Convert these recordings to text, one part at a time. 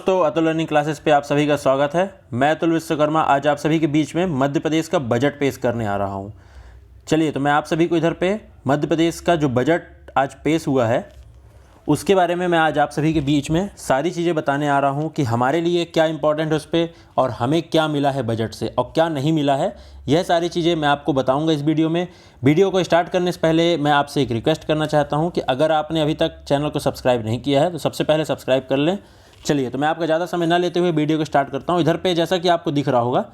दोस्तों, Atul learning classes पे आप सभी का स्वागत है। मैं अतुल विश्वकर्मा आज आप सभी के बीच में मध्य प्रदेश का बजट पेश करने आ रहा हूँ। चलिए, तो मैं आप सभी को इधर पे मध्य प्रदेश का जो बजट आज पेश हुआ है उसके बारे में मैं आज आप सभी के बीच में सारी चीज़ें बताने आ रहा हूँ कि हमारे लिए क्या इंपॉर्टेंट है उस पर, और हमें क्या मिला है बजट से और क्या नहीं मिला है। यह सारी चीज़ें मैं आपको बताऊँगा इस वीडियो में। वीडियो को स्टार्ट करने से पहले मैं आपसे एक रिक्वेस्ट करना चाहता हूँ कि अगर आपने अभी तक चैनल को सब्सक्राइब नहीं किया है तो सबसे पहले सब्सक्राइब कर लें। चलिए, तो मैं आपका ज़्यादा समय ना लेते हुए वीडियो को स्टार्ट करता हूँ। इधर पे जैसा कि आपको दिख रहा होगा,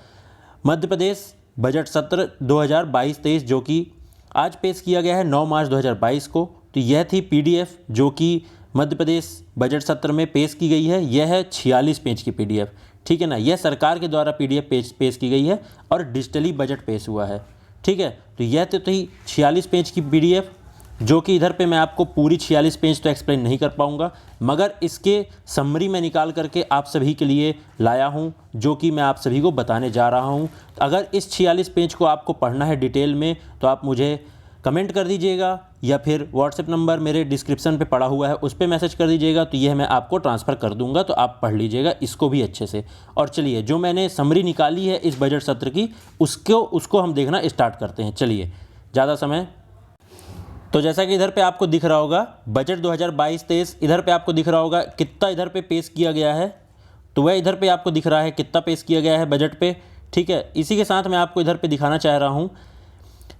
मध्य प्रदेश बजट सत्र 2022-23 जो कि आज पेश किया गया है 9 मार्च 2022 को। तो यह थी पीडीएफ जो कि मध्य प्रदेश बजट सत्र में पेश की गई है। यह है 46 पेज की पीडीएफ, ठीक है ना। यह सरकार के द्वारा पीडीएफ पेश की गई है और डिजिटली बजट पेश हुआ है, ठीक है। तो यह तो थी 46 पेज की पीडीएफ जो कि इधर पे मैं आपको पूरी 46 पेज तो एक्सप्लेन नहीं कर पाऊंगा, मगर इसके समरी में निकाल करके आप सभी के लिए लाया हूं जो कि मैं आप सभी को बताने जा रहा हूं। अगर इस 46 पेज को आपको पढ़ना है डिटेल में तो आप मुझे कमेंट कर दीजिएगा या फिर व्हाट्सएप नंबर मेरे डिस्क्रिप्शन पे पड़ा हुआ है उस पर मैसेज कर दीजिएगा, तो यह मैं आपको ट्रांसफ़र कर दूंगा, तो आप पढ़ लीजिएगा इसको भी अच्छे से। और चलिए, जो मैंने समरी निकाली है इस बजट सत्र की उसको हम देखना स्टार्ट करते हैं। चलिए, ज़्यादा समय तो जैसा कि इधर पे आपको दिख रहा होगा बजट 2022-23, इधर पे आपको दिख रहा होगा कितना इधर पे पेश किया गया है। तो वह इधर पे आपको दिख रहा है कितना पेश किया गया है बजट पे, ठीक है। इसी के साथ मैं आपको इधर पे दिखाना चाह रहा हूँ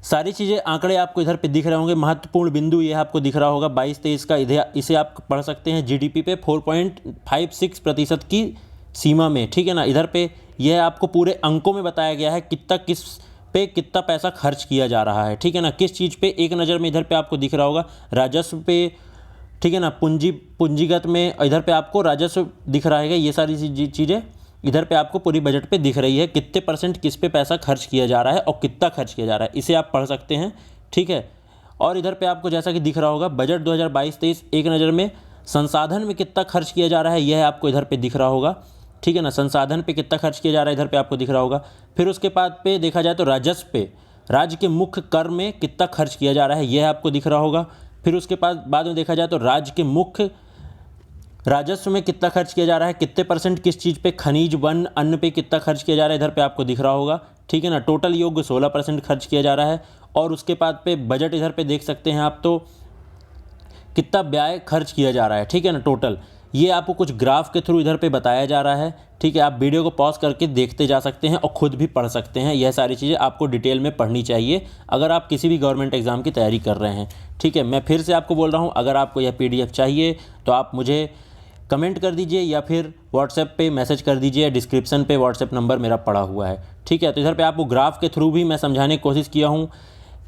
सारी चीज़ें, आंकड़े आपको इधर पे दिख रहे होंगे। महत्वपूर्ण बिंदु ये आपको दिख रहा होगा 22-23 का, इसे आप पढ़ सकते हैं जीडीपी पे 4.56% की सीमा में, ठीक है ना। इधर पे यह आपको पूरे अंकों में बताया गया है कितना पैसा खर्च किया जा रहा है, ठीक है ना। किस चीज़ पे, एक नज़र में इधर पे आपको दिख रहा होगा राजस्व पे, ठीक है ना। पूंजीगत में इधर पे आपको राजस्व दिख रहा है। ये सारी चीज़ें इधर पे आपको पूरी बजट पे दिख रही है, कितने % किस पे पैसा खर्च किया जा रहा है और कितना खर्च किया जा रहा है, इसे आप पढ़ सकते हैं, ठीक है। और इधर पे आपको जैसा कि दिख रहा होगा बजट 2022-23 एक नज़र में संसाधन में कितना खर्च किया जा रहा है, यह आपको इधर पे दिख रहा होगा, ठीक है ना। संसाधन पे कितना खर्च किया जा रहा है इधर पे आपको दिख रहा होगा। फिर उसके बाद पे देखा जाए तो राजस्व पे, राज्य के मुख्य कर में कितना खर्च किया जा रहा है यह आपको दिख रहा होगा। फिर उसके बाद में देखा जाए तो राज्य के मुख्य राजस्व में कितना खर्च किया जा रहा है, कितने % किस चीज़ पे, खनिज, वन, अन्न पे कितना खर्च किया जा रहा है इधर पे आपको दिख रहा होगा, ठीक है ना। टोटल योग्य 16% खर्च किया जा रहा है। और उसके बाद पे बजट इधर पे देख सकते हैं आप, तो कितना व्यय खर्च किया जा रहा है, ठीक है ना। टोटल ये आपको कुछ ग्राफ के थ्रू इधर पे बताया जा रहा है, ठीक है। आप वीडियो को पॉज करके देखते जा सकते हैं और ख़ुद भी पढ़ सकते हैं। यह सारी चीज़ें आपको डिटेल में पढ़नी चाहिए अगर आप किसी भी गवर्नमेंट एग्ज़ाम की तैयारी कर रहे हैं, ठीक है। मैं फिर से आपको बोल रहा हूँ, अगर आपको यह PDF चाहिए तो आप मुझे कमेंट कर दीजिए या फिर व्हाट्सएप पे मैसेज कर दीजिए। डिस्क्रिप्शन पे व्हाट्सएप नंबर मेरा पड़ा हुआ है, ठीक है। तो इधर पे आपको ग्राफ के थ्रू भी मैं समझाने की कोशिश किया हूँ,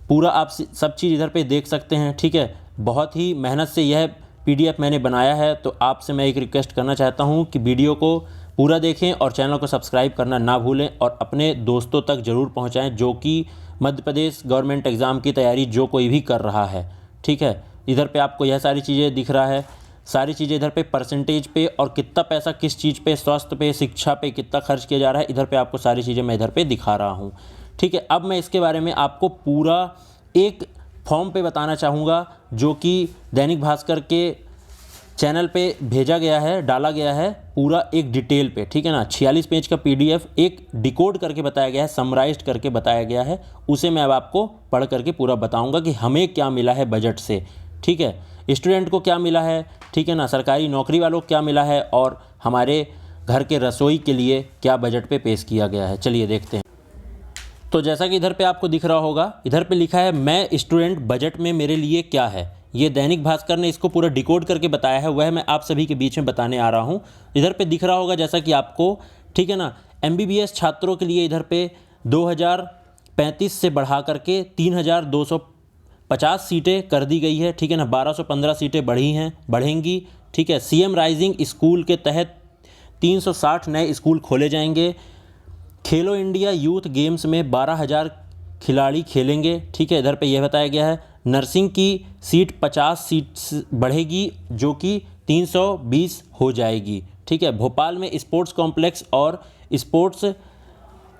पूरा आप सब चीज़ इधर पे देख सकते हैं, ठीक है। बहुत ही मेहनत से यह PDF मैंने बनाया है, तो आपसे मैं एक रिक्वेस्ट करना चाहता हूँ कि वीडियो को पूरा देखें और चैनल को सब्सक्राइब करना ना भूलें और अपने दोस्तों तक ज़रूर पहुँचाएँ जो कि मध्य प्रदेश गवर्नमेंट एग्ज़ाम की तैयारी जो कोई भी कर रहा है, ठीक है। इधर पर आपको यह सारी चीज़ें दिख रहा है, सारी चीज़ें इधर पे परसेंटेज पे और कितना पैसा किस चीज़ पे, स्वास्थ्य पे, शिक्षा पे कितना खर्च किया जा रहा है, इधर पे आपको सारी चीज़ें मैं इधर पे दिखा रहा हूँ, ठीक है। अब मैं इसके बारे में आपको पूरा एक फॉर्म पे बताना चाहूँगा जो कि दैनिक भास्कर के चैनल पे भेजा गया है, डाला गया है पूरा एक डिटेल पे, ठीक है ना। 46 पेज का PDF एक डिकोड करके बताया गया है, समराइज्ड करके बताया गया है। उसे मैं अब आपको पढ़ करके पूरा बताऊँगा कि हमें क्या मिला है बजट से, ठीक है। स्टूडेंट को क्या मिला है, ठीक है ना। सरकारी नौकरी वालों को क्या मिला है और हमारे घर के रसोई के लिए क्या बजट पे पेश किया गया है। चलिए देखते हैं। तो जैसा कि इधर पे आपको दिख रहा होगा, इधर पे लिखा है मैं स्टूडेंट बजट में मेरे लिए क्या है। ये दैनिक भास्कर ने इसको पूरा डिकोड करके बताया है, वह मैं आप सभी के बीच में बताने आ रहा हूँ। इधर पे दिख रहा होगा जैसा कि आपको, ठीक है ना। MBBS छात्रों के लिए इधर पे 2035 से बढ़ा करके 3250 सीटें कर दी गई है, ठीक है ना। 1215 सीटें बढ़ेंगी, ठीक है। CM राइजिंग स्कूल के तहत 360 नए स्कूल खोले जाएंगे। खेलो इंडिया यूथ गेम्स में 12,000 खिलाड़ी खेलेंगे, ठीक है। इधर पे यह बताया गया है। नर्सिंग की सीट 50 सीट बढ़ेगी जो कि 320 हो जाएगी, ठीक है। भोपाल में स्पोर्ट्स कॉम्प्लेक्स और स्पोर्ट्स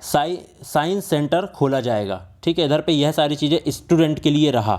साइंस सेंटर खोला जाएगा, ठीक है। इधर पे यह सारी चीज़ें स्टूडेंट के लिए रहा,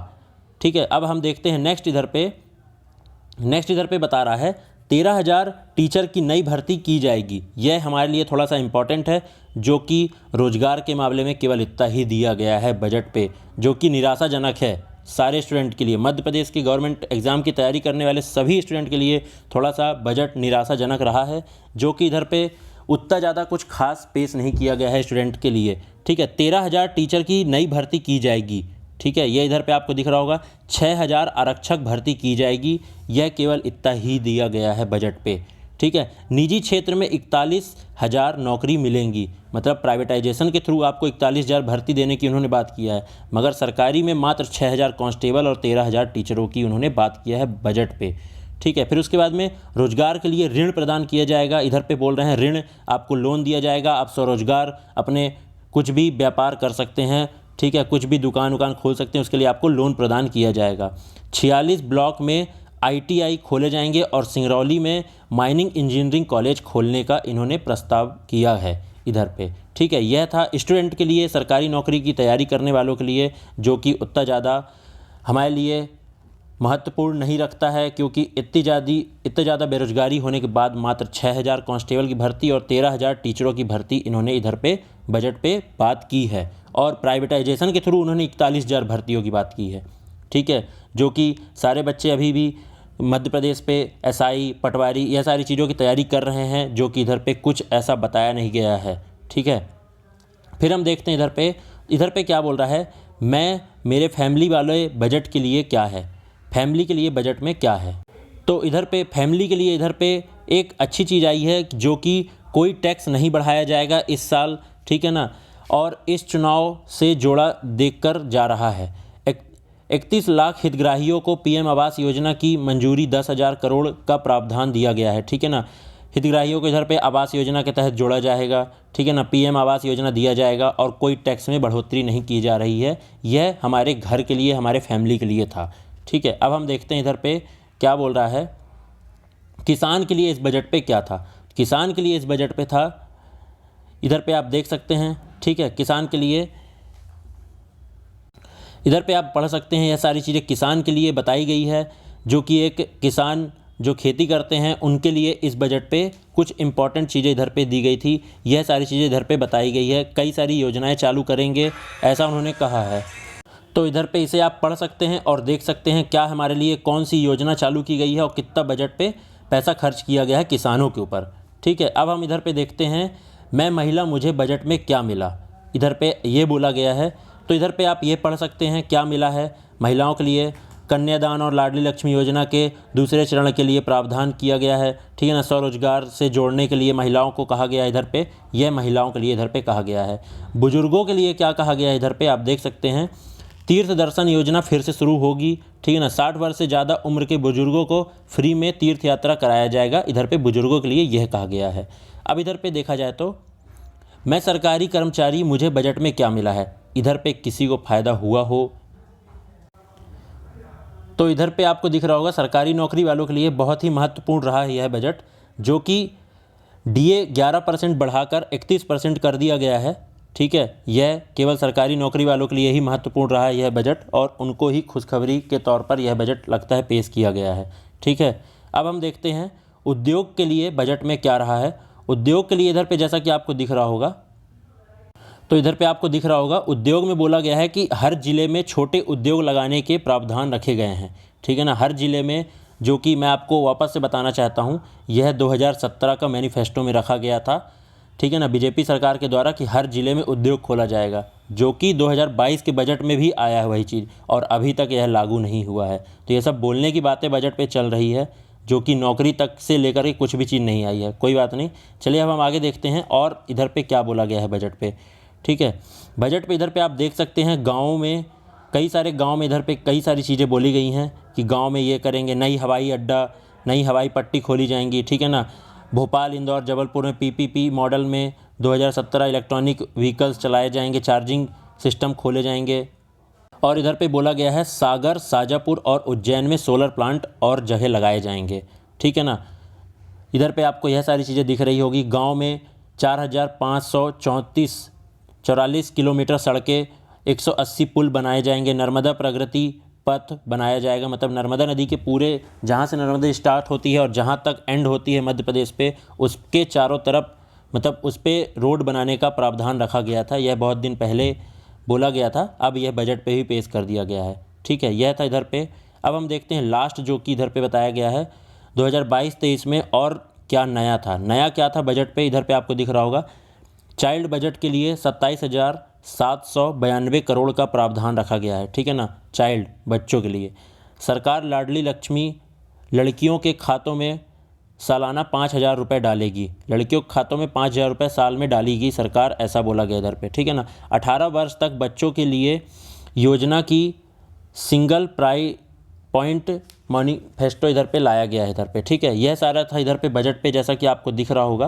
ठीक है। अब हम देखते हैं नेक्स्ट इधर पे बता रहा है 13,000 टीचर की नई भर्ती की जाएगी। यह हमारे लिए थोड़ा सा इम्पॉर्टेंट है, जो कि रोज़गार के मामले में केवल इतना ही दिया गया है बजट पे, जो कि निराशाजनक है सारे स्टूडेंट के लिए। मध्य प्रदेश की गवर्नमेंट एग्ज़ाम की तैयारी करने वाले सभी स्टूडेंट के लिए थोड़ा सा बजट निराशाजनक रहा है, जो कि इधर पे उतना ज़्यादा कुछ खास पेश नहीं किया गया है स्टूडेंट के लिए। ठीक है, 13,000 टीचर की नई भर्ती की जाएगी। ठीक है, ये इधर पे आपको दिख रहा होगा। 6,000 आरक्षक भर्ती की जाएगी। यह केवल इतना ही दिया गया है बजट पे। ठीक है, निजी क्षेत्र में 41,000 नौकरी मिलेंगी, मतलब प्राइवेटाइजेशन के थ्रू आपको 41,000 भर्ती देने की उन्होंने बात किया है, मगर सरकारी में मात्र 6,000 कांस्टेबल और 13,000 टीचरों की उन्होंने बात किया है बजट पे। ठीक है, फिर उसके बाद में रोजगार के लिए ऋण प्रदान किया जाएगा। इधर पे बोल रहे हैं ऋण, आपको लोन दिया जाएगा, आप स्वरोजगार अपने कुछ भी व्यापार कर सकते हैं। ठीक है, कुछ भी दुकान उकान खोल सकते हैं, उसके लिए आपको लोन प्रदान किया जाएगा। 46 ब्लॉक में ITI खोले जाएंगे और सिंगरौली में माइनिंग इंजीनियरिंग कॉलेज खोलने का इन्होंने प्रस्ताव किया है इधर पे। ठीक है, यह था स्टूडेंट के लिए, सरकारी नौकरी की तैयारी करने वालों के लिए, जो कि उतना ज़्यादा हमारे लिए महत्वपूर्ण नहीं रखता है, क्योंकि इतनी ज़्यादा बेरोजगारी होने के बाद मात्र 6,000 कांस्टेबल की भर्ती और 13,000 टीचरों की भर्ती इन्होंने इधर पे बजट पे बात की है, और प्राइवेटाइजेशन के थ्रू उन्होंने 41,000 भर्तियों की बात की है। ठीक है, जो कि सारे बच्चे अभी भी मध्य प्रदेश पे SI, पटवारी, यह सारी चीज़ों की तैयारी कर रहे हैं, जो कि इधर पे कुछ ऐसा बताया नहीं गया है। ठीक है, फिर हम देखते हैं इधर पे क्या बोल रहा है। मेरे फैमिली वाले बजट के लिए क्या है, फैमिली के लिए बजट में क्या है। तो इधर पे फैमिली के लिए इधर पे एक अच्छी चीज़ आई है, जो कि कोई टैक्स नहीं बढ़ाया जाएगा इस साल। ठीक है ना, और इस चुनाव से जोड़ा देखकर जा रहा है। 31 लाख हितग्राहियों को PM आवास योजना की मंजूरी, 10,000 करोड़ का प्रावधान दिया गया है। ठीक है ना, हितग्राहियों को इधर पे आवास योजना के तहत जोड़ा जाएगा। ठीक है ना, PM आवास योजना दिया जाएगा और कोई टैक्स में बढ़ोतरी नहीं की जा रही है। यह हमारे घर के लिए, हमारे फैमिली के लिए था। ठीक है, अब हम देखते हैं इधर पे क्या बोल रहा है। किसान के लिए इस बजट पे क्या था, किसान के लिए इस बजट पे था, इधर पे आप देख सकते हैं। ठीक है, किसान के लिए इधर पे आप पढ़ सकते हैं, यह सारी चीज़ें किसान के लिए बताई गई है, जो कि एक किसान जो खेती करते हैं उनके लिए इस बजट पे कुछ इंपॉर्टेंट चीज़ें इधर पे दी गई थी। यह सारी चीज़ें इधर पे बताई गई है। कई सारी योजनाएं चालू करेंगे, ऐसा उन्होंने कहा है। तो इधर पे इसे आप पढ़ सकते हैं और देख सकते हैं क्या हमारे लिए कौन सी योजना चालू की गई है और कितना बजट पे पैसा खर्च किया गया है किसानों के ऊपर। ठीक है, अब हम इधर पे देखते हैं, मैं महिला, मुझे बजट में क्या मिला, इधर पे ये बोला गया है। तो इधर पे आप ये पढ़ सकते हैं क्या मिला है महिलाओं के लिए। कन्यादान और लाडली लक्ष्मी योजना के दूसरे चरण के लिए प्रावधान किया गया है। ठीक है ना, स्वरोजगार से जोड़ने के लिए महिलाओं को कहा गया है इधर पे, यह महिलाओं के लिए इधर पे कहा गया है। बुजुर्गों के लिए क्या कहा गया है इधर पे आप देख सकते हैं, तीर्थ दर्शन योजना फिर से शुरू होगी। ठीक है ना, 60 वर्ष से ज़्यादा उम्र के बुजुर्गों को फ्री में तीर्थ यात्रा कराया जाएगा। इधर पे बुजुर्गों के लिए यह कहा गया है। अब इधर पे देखा जाए तो मैं सरकारी कर्मचारी, मुझे बजट में क्या मिला है, इधर पे किसी को फ़ायदा हुआ हो तो इधर पे आपको दिख रहा होगा सरकारी नौकरी वालों के लिए बहुत ही महत्वपूर्ण रहा है यह बजट, जो कि DA 11% बढ़ाकर 31% कर दिया गया है। ठीक है, यह केवल सरकारी नौकरी वालों के लिए ही महत्वपूर्ण रहा है यह बजट, और उनको ही खुशखबरी के तौर पर यह बजट लगता है पेश किया गया है। ठीक है, अब हम देखते हैं उद्योग के लिए बजट में क्या रहा है। उद्योग के लिए इधर पे जैसा कि आपको दिख रहा होगा, तो इधर पे आपको दिख रहा होगा उद्योग में बोला गया है कि हर ज़िले में छोटे उद्योग लगाने के प्रावधान रखे गए हैं। ठीक है ना, हर ज़िले में, जो कि मैं आपको वापस से बताना चाहता हूँ, यह 2017 का मैनिफेस्टो में रखा गया था। ठीक है ना, BJP सरकार के द्वारा कि हर ज़िले में उद्योग खोला जाएगा, जो कि 2022 के बजट में भी आया है वही चीज़, और अभी तक यह लागू नहीं हुआ है। तो ये सब बोलने की बातें बजट पे चल रही है, जो कि नौकरी तक से लेकर के कुछ भी चीज़ नहीं आई है। कोई बात नहीं, चलिए अब हम आगे देखते हैं और इधर पे क्या बोला गया है बजट पे। ठीक है, बजट पे इधर पे आप देख सकते हैं गाँव में, कई सारे गाँव में इधर पे कई सारी चीज़ें बोली गई हैं कि गाँव में ये करेंगे, नई हवाई अड्डा, नई हवाई पट्टी खोली जाएंगी। ठीक है ना, भोपाल, इंदौर, जबलपुर में PPP मॉडल में 2017 इलेक्ट्रॉनिक व्हीकल्स चलाए जाएंगे, चार्जिंग सिस्टम खोले जाएंगे। और इधर पे बोला गया है सागर, शाजापुर और उज्जैन में सोलर प्लांट और जगह लगाए जाएंगे। ठीक है ना, इधर पे आपको यह सारी चीज़ें दिख रही होगी। गांव में 4,544 किलोमीटर सड़कें, 180 पुल बनाए जाएंगे। नर्मदा प्रगति पथ बनाया जाएगा, मतलब नर्मदा नदी के पूरे जहाँ से नर्मदा स्टार्ट होती है और जहाँ तक एंड होती है मध्य प्रदेश पे, उसके चारों तरफ मतलब उस पर रोड बनाने का प्रावधान रखा गया था। यह बहुत दिन पहले बोला गया था, अब यह बजट पे भी पेश कर दिया गया है। ठीक है, यह था इधर पे। अब हम देखते हैं लास्ट जो कि इधर पे बताया गया है 2022-23 में और क्या नया था। नया क्या था बजट पे, इधर पे आपको दिख रहा होगा। चाइल्ड बजट के लिए 27,792 करोड़ का प्रावधान रखा गया है। ठीक है ना, चाइल्ड बच्चों के लिए। सरकार लाडली लक्ष्मी लड़कियों के खातों में सालाना 5,000 रुपये डालेगी। लड़कियों के खातों में 5,000 रुपये साल में डालेगी सरकार, ऐसा बोला गया इधर पे। ठीक है ना, 18 वर्ष तक बच्चों के लिए योजना की सिंगल प्राइस पॉइंट मैनिफेस्टो इधर पे लाया गया है इधर पे। ठीक है, यह सारा था इधर पे बजट पे, जैसा कि आपको दिख रहा होगा।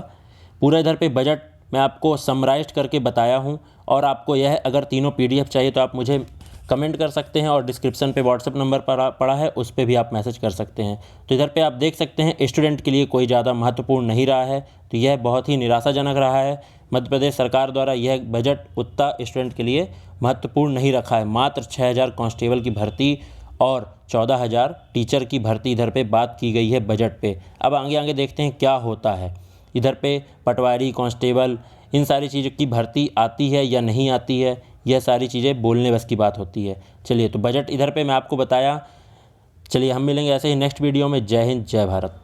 पूरा इधर पे बजट मैं आपको समराइज करके बताया हूँ। और आपको यह अगर तीनों PDF चाहिए तो आप मुझे कमेंट कर सकते हैं, और डिस्क्रिप्शन पे व्हाट्सअप नंबर पड़ा है, उस पर भी आप मैसेज कर सकते हैं। तो इधर पे आप देख सकते हैं स्टूडेंट के लिए कोई ज़्यादा महत्वपूर्ण नहीं रहा है, तो यह बहुत ही निराशाजनक रहा है। मध्य प्रदेश सरकार द्वारा यह बजट उतना स्टूडेंट के लिए महत्वपूर्ण नहीं रखा है। मात्र 6,000 कांस्टेबल की भर्ती और 14,000 टीचर की भर्ती इधर पे बात की गई है बजट पे। अब आगे आगे देखते हैं क्या होता है। इधर पे पटवारी, कांस्टेबल, इन सारी चीज़ों की भर्ती आती है या नहीं आती है, यह सारी चीज़ें बोलने बस की बात होती है। चलिए, तो बजट इधर पे मैं आपको बताया। चलिए, हम मिलेंगे ऐसे ही नेक्स्ट वीडियो में। जय हिंद, जय भारत।